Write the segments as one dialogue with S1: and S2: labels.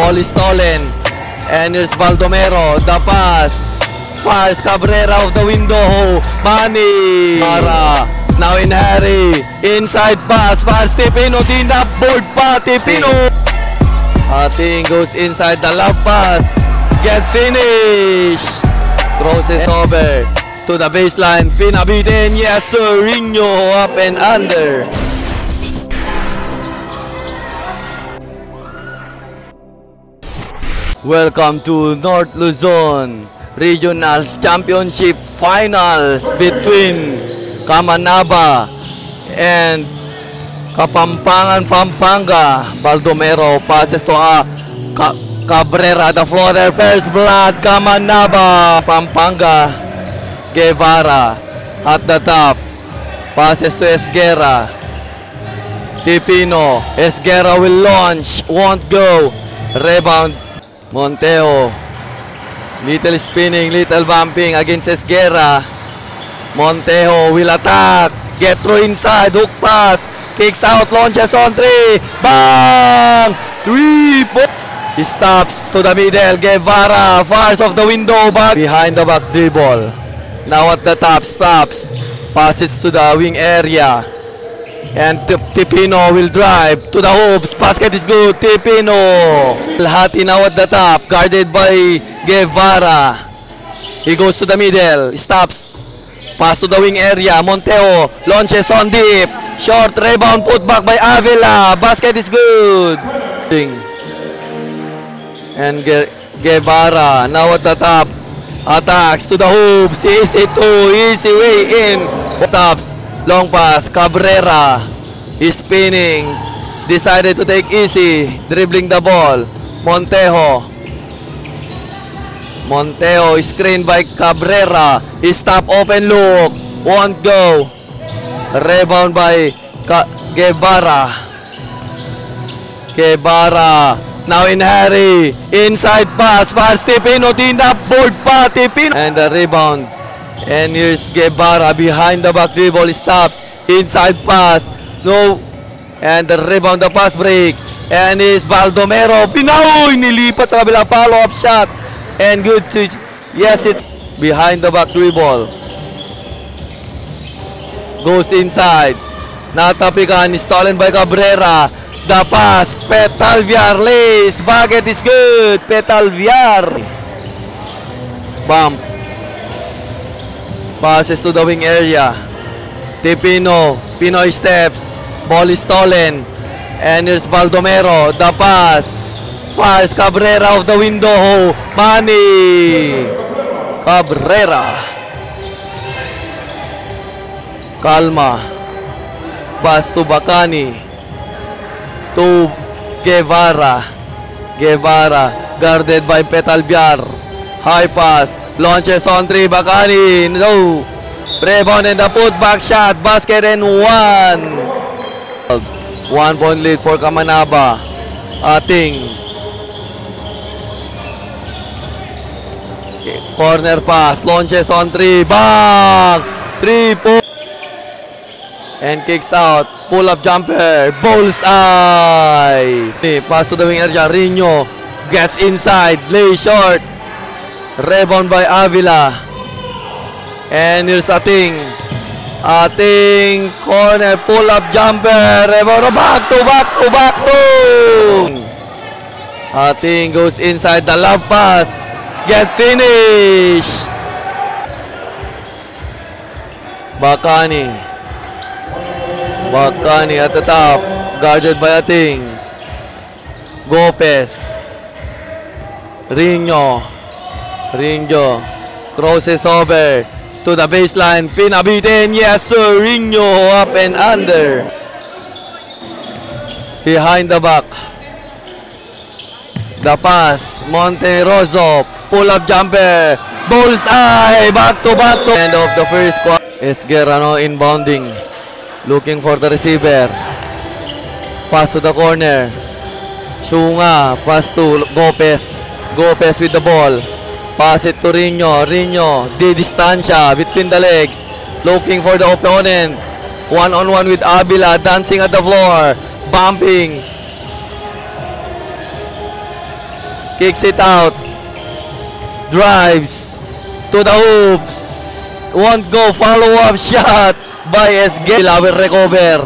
S1: Ball is stolen. And here's Baldomero. The pass. Fires Cabrera of the window. Manny. Mara. Now in hurry. Inside pass. Fires Tipino. Tinap. Board pa. Tipino. Ating goes inside the love pass. Get finished. Crosses over to the baseline. Pinabitin. Yes sir. Ringo up and under. Welcome to North Luzon Regionals Championship Finals between Kamanaba and Kapampangan, Pampanga. Baldomero passes to Cabrera, the floater, first blood, Kamanaba, Pampanga. Guevara at the top, passes to Esguerra. Tipino, Esguerra will launch, won't go. Rebound, Monteo. Little spinning, little bumping against Esguerra. Monteo will attack. Get through inside, hook pass. Kicks out, launches on three. Bang! 3 points. He stops to the middle. Guevara fires off the window, back behind the back dribble. Now at the top, stops. Passes to the wing area. And Tipino will drive to the hoops. Basket is good. Tipino. Hati now at the top. Guarded by Guevara. He goes to the middle. Stops. Pass to the wing area. Monteo launches on deep. Short rebound. Put back by Avila. Basket is good. And Guevara now at the top. Attacks to the hoops. Easy way in. Stops. Long pass, Cabrera is spinning, decided to take easy, dribbling the ball. Monteo is screened by Cabrera. He stop, open look, won't go. Rebound by Guevara. Now in hurry, inside pass, fast Tipino, tinap, board pa, Tipino. And the rebound. And here's Guevara behind the back dribble, stops, inside pass, no, and the rebound, the pass break, and is Baldomero, Pinoy, nilipat sa kabila, follow-up shot, and good to, yes, it's behind the back dribble, goes inside, natapikan, stolen by Cabrera, the pass, Petalviar lays, bucket is good, Petalviar, bump. Passes to the wing area. Tipino. Pinoy steps. Ball is stolen. And here's Baldomero. The pass. Fires Cabrera of the window. Manny. Cabrera. Calma. Pass to Bacani. To Guevara. Guarded by Petalviar. High pass, launches on three, Bacani, no. Rebound and the putback shot, basket and 1 point lead for Kamanaba. Ating corner pass, launches on three, bang! 3 points. And kicks out, pull-up jumper, bullseye. Pass to the wing area, Rino gets inside, lay short. Rebound by Avila. And here's Ating. Corner, pull-up jumper. Rebound, back to. Ating goes inside the love pass. Get finished. Bacani at the top. Guarded by Ating. Gopez. Ringo crosses over to the baseline. Pinabitin, yes sir. Ringo up and under. Behind the back. The pass. Monteroso. Pull-up jumper. Bullseye. Back to. End of the first quarter. Esguerra inbounding. Looking for the receiver. Pass to the corner. Sunga. Pass to Gopez with the ball. Pass it to Rino, di distancia between the legs, looking for the opponent, one-on-one with Avila, dancing at the floor, bumping. Kicks it out. Drives to the hoops. Won't go. Follow-up shot by SG. Will recover.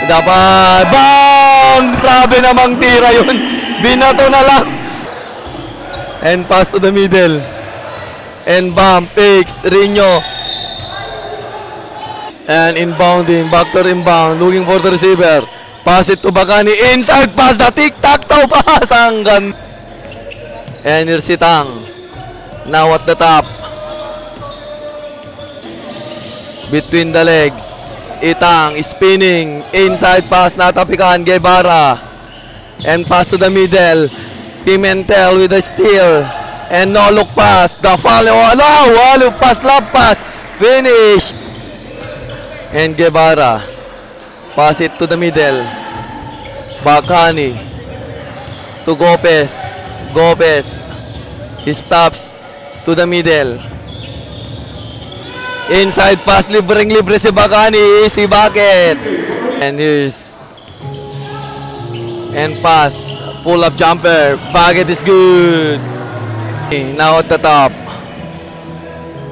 S1: Dapat. Bang! Grabe namang tira yun. Binato na lang. And pass to the middle. And bump. Picks. Rino. And inbounding. Back to inbound. Looking for the receiver. Pass it to Bacani. Inside pass. The tic-tac-toe pass. Ang ganda. And here's Itang. Now at the top. Between the legs. Itang spinning. Inside pass. Natapikan. Guevara. And pass to the middle. Pimentel with a steal. And no look pass. The follow. Follow pass. Love pass. Finish. And Guevara. Pass it to the middle. Bacani. To Gopez. Gopez. He stops to the middle. Inside pass. Libreng-libre si Bacani. Easy bucket. And here's. And pass. Pull-up jumper. Bucket is good. Now at the top.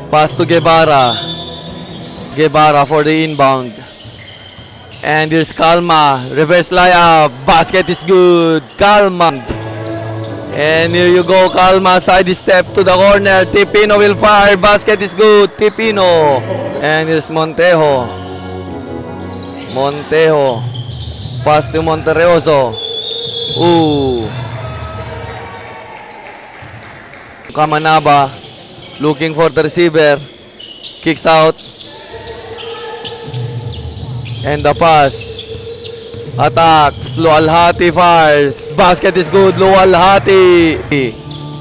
S1: Pass to Guevara. Guevara for the inbound. And here's Calma. Reverse layup. Basket is good. Calma. And here you go. Calma. Side step to the corner. Tipino will fire. Basket is good. Tipino. And here's Montejo. Montejo. Pass to Monterroso. Ooh. Kamanaba. Looking for the receiver. Kicks out. And the pass. Attacks. Lualhati fires. Basket is good. Lualhati.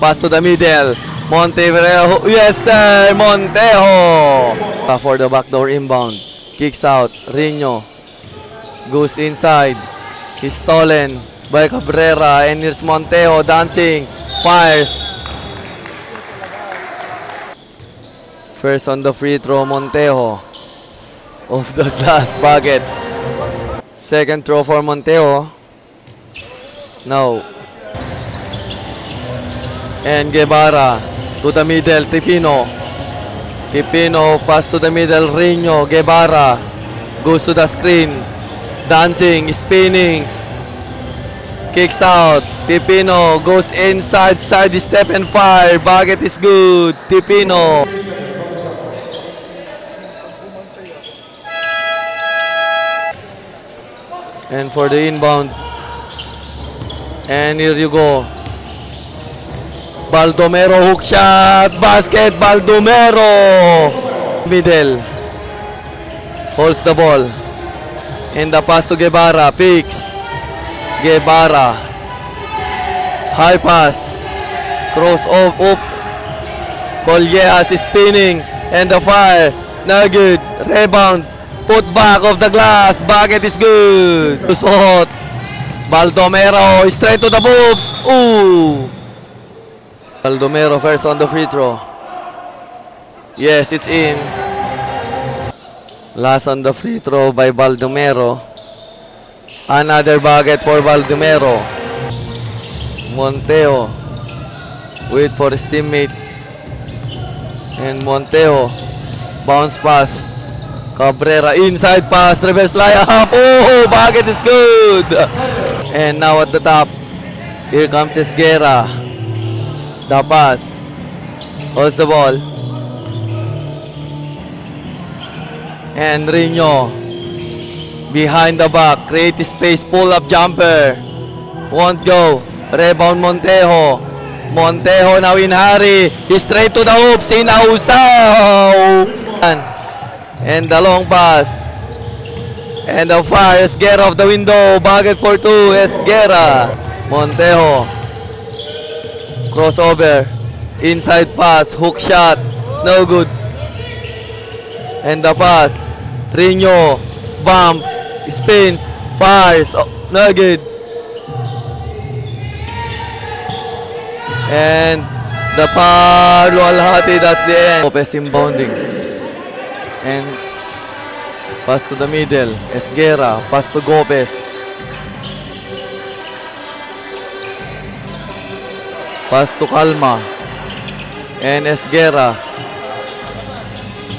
S1: Pass to the middle. Montejo. Yes, sir. Montejo. For the backdoor inbound. Kicks out. Rino. Goes inside. He's stolen by Cabrera. And here's Montejo dancing. Fires. First on the free throw, Montejo. Off the glass bucket. Second throw for Montejo. No. And Guevara to the middle, Tipino. Tipino pass to the middle, Rino. Guevara goes to the screen. Dancing, spinning. Kicks out. Tipino goes inside, side step and fire. Bucket is good. Tipino. And for the inbound. And here you go. Baldomero hook shot. Basket. Baldomero. Middle. Holds the ball. And the pass to Guevara. Picks. Guevara. High pass. Cross off. Up. Collejas is spinning. And the fire. No good. Rebound. Put back of the glass. Bucket is good. Hot. Baldomero straight to the boobs. Ooh. Baldomero first on the free throw. Yes, it's in. Last on the free throw by Baldomero. Another bucket for Baldomero. Montejo. Wait for his teammate. And Montejo. Bounce pass. Cabrera inside pass, reverse layup. Oh, bucket is good. And now at the top, here comes Esguerra. The pass. Holds the ball. And Rino. Behind the back, create space, pull up jumper. Won't go. Rebound Montejo. Montejo now in hurry. He's straight to the hoops. Inausaw. And the long pass. And the fire. Esguerra off the window. Bucket for two. Esguerra. Montejo. Crossover. Inside pass. Hook shot. No good. And the pass. Rino. Bump. Spins. Fires. Oh, no good. And the power. Lualhati. That's the end. Lopez inbounding. And pass to the middle. Esguerra. Pass to Gopez. Pass to Calma. And Esguerra.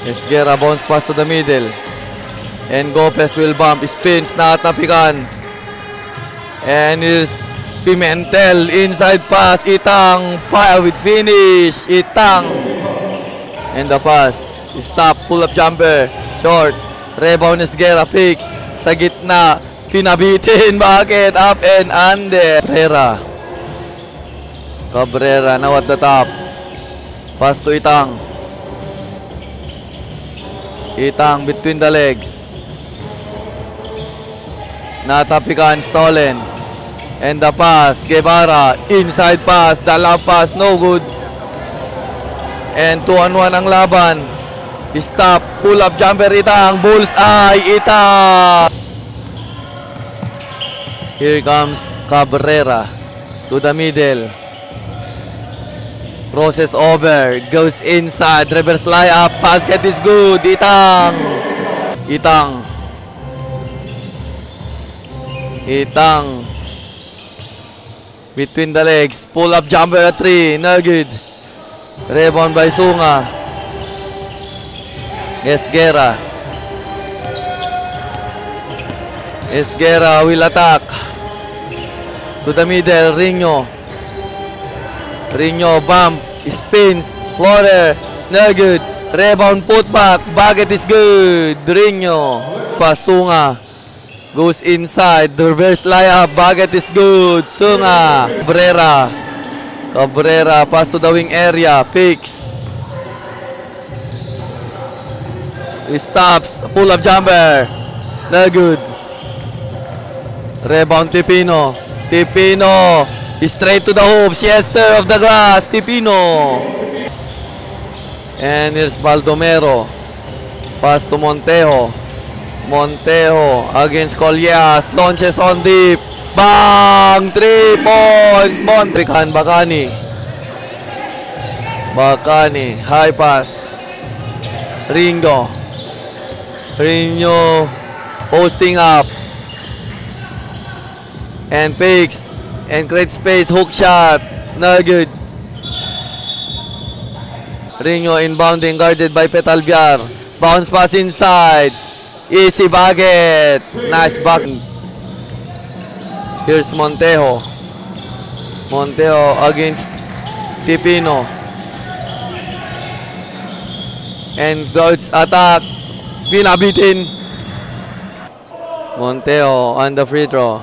S1: Esguerra bounce pass to the middle. And Gopez will bump. Spins. Natapikan. And here's Pimentel. Inside pass. Itang. Fire with finish. Itang. And the pass. Stop. Pull up jumper. Short. Rebound Esguerra. Picks. Sa gitna. Pinabitin. Bakit? Up and under. Cabrera now at the top. Pass to Itang. Itang between the legs. Natapikan, stolen. And the pass, Guevara. Inside pass, the love pass, no good. And 2-on-1 ang laban. Stop, pull up jumper Itang. Bullseye, Itang. Here comes Cabrera to the middle. Process over. Goes inside. Reverse layup. Basket is good. Itang. Itang. Itang. Between the legs. Pull up jumper at 3. No good. Rebound by Sunga. Esguerra. Esguerra will attack. To the middle. Ringo bump, spins, floater, no good. Rebound, putback, bucket is good. Ringo, Sunga, goes inside, the reverse layup, bucket is good. Sunga, Cabrera, pass to the wing area, picks. He stops, pull up jumper, no good. Rebound, Tipino. Straight to the hoops. Yes, sir, of the glass. Tipino. And here's Baldomero. Pass to Montejo. Montejo against Collias. Launches on deep. Bang! 3 points. Montrican Bacani. High pass. Ringo posting up. And picks. And create space, hook shot. No good. Ringo inbounding, guarded by Petalviar. Bounce pass inside. Easy bucket. Nice back. Here's Montejo. Montejo against Tipino. And guards attack. Pinabitin. Montejo on the free throw.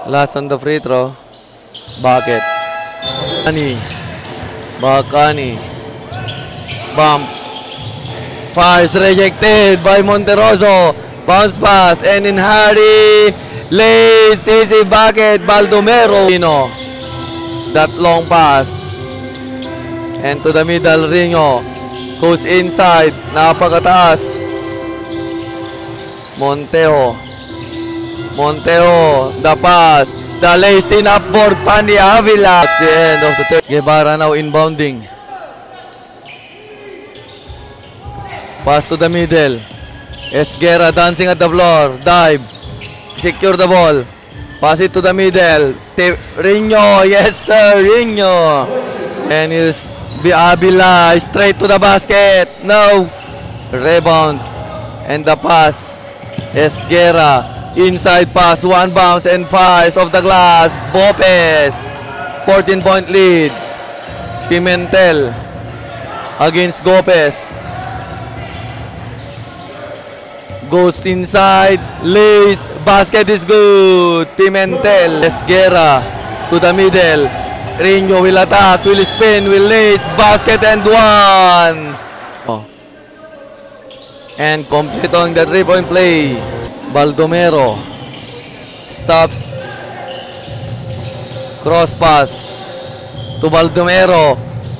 S1: Last on the free throw. Bucket. Bacani. Bump. Fires rejected by Monteroso. Bounce pass. And in hurry. Lays. Easy bucket. Baldomero. That long pass. And to the middle. Ringo. Goes inside. Napakataas. Montejo, the pass, the laced in upboard, Pandy Avila. That's the end of the third. Guevara now inbounding. Pass to the middle. Esguerra dancing at the floor. Dive. Secure the ball. Pass it to the middle. Ringo, yes sir, Ringo. And here's Avila straight to the basket. No. Rebound. And the pass. Esguerra. Inside pass, 1 bounce and fires off the glass. Bopes. 14-point lead. Pimentel against Gopez. Goes inside. Lays. Basket is good. Pimentel. Esguerra to the middle. Ringo will attack. Will spin. Will lace. Basket and 1. And complete on the 3-point play. Baldomero stops, cross pass to Baldomero,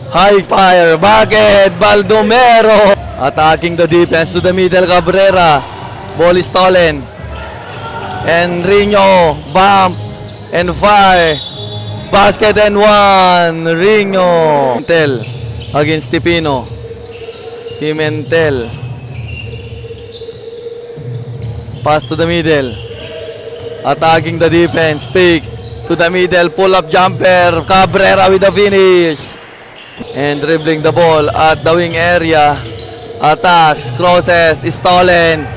S1: high fire, bucket, Baldomero attacking the defense to the middle. Cabrera, ball is stolen, and Ringo bump and fire, basket and 1. Ringo. Pimentel against Tipino. Pimentel. Pass to the middle. Attacking the defense. Picks. to the middle, pull-up jumper. Cabrera with the finish. And dribbling the ball at the wing area. Attacks, crosses, stolen.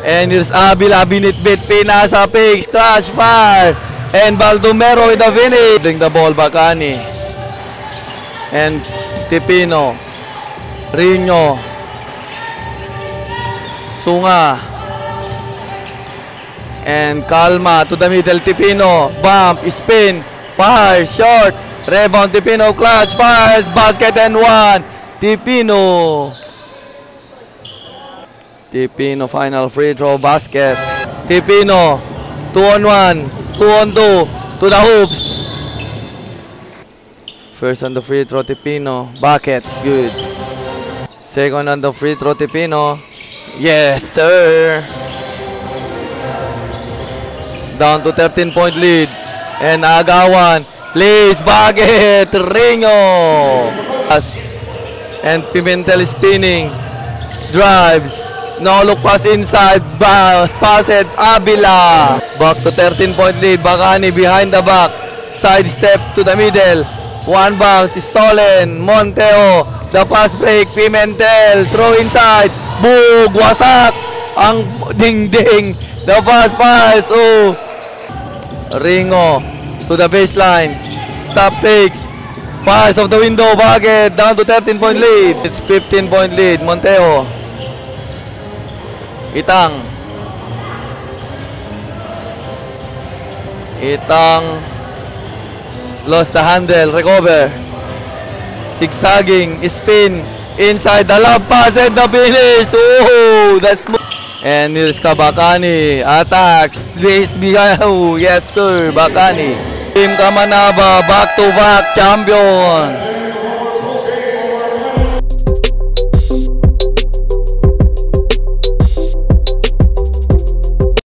S1: And here's Abila, binit-bit, pinasa, Pigs, crash, fire. And Baldomero with the finish. Dribbling the ball, Bacani. And Tipino. Rino. Sunga. And Calma to the middle, Tipino. Bump, spin, fire, short. Rebound, Tipino, clutch, fires, basket and one. Tipino. Tipino, final free throw, basket. Tipino, 2-on-1, 2-on-2, to the hoops. First on the free throw, Tipino. Buckets, good. Second on the free throw, Tipino. Yes, sir. Down to 13-point lead. And Agawan. Please, bucket. Ringo. And Pimentel spinning. Drives. No look pass inside. Pass it. Abila. Back to 13-point lead. Bacani behind the back. Side step to the middle. One bounce. Stolen. Monteo. The pass break. Pimentel. Throw inside. Boog. Wasak. Ang ding-ding. The pass. Oh. Ringo. To the baseline. Stop Pigs. Fires off the window. Bucket. Down to 13-point lead. It's 15-point lead. Monteo. Itang. Lost the handle. Recover. Zigzagging. Spin. Inside the lob pass and the finish. Oh, that's and here's Bacani. Attacks. Place behind. Oh, yes, sir. Bacani. Team Kamanaba. Back-to-back champion.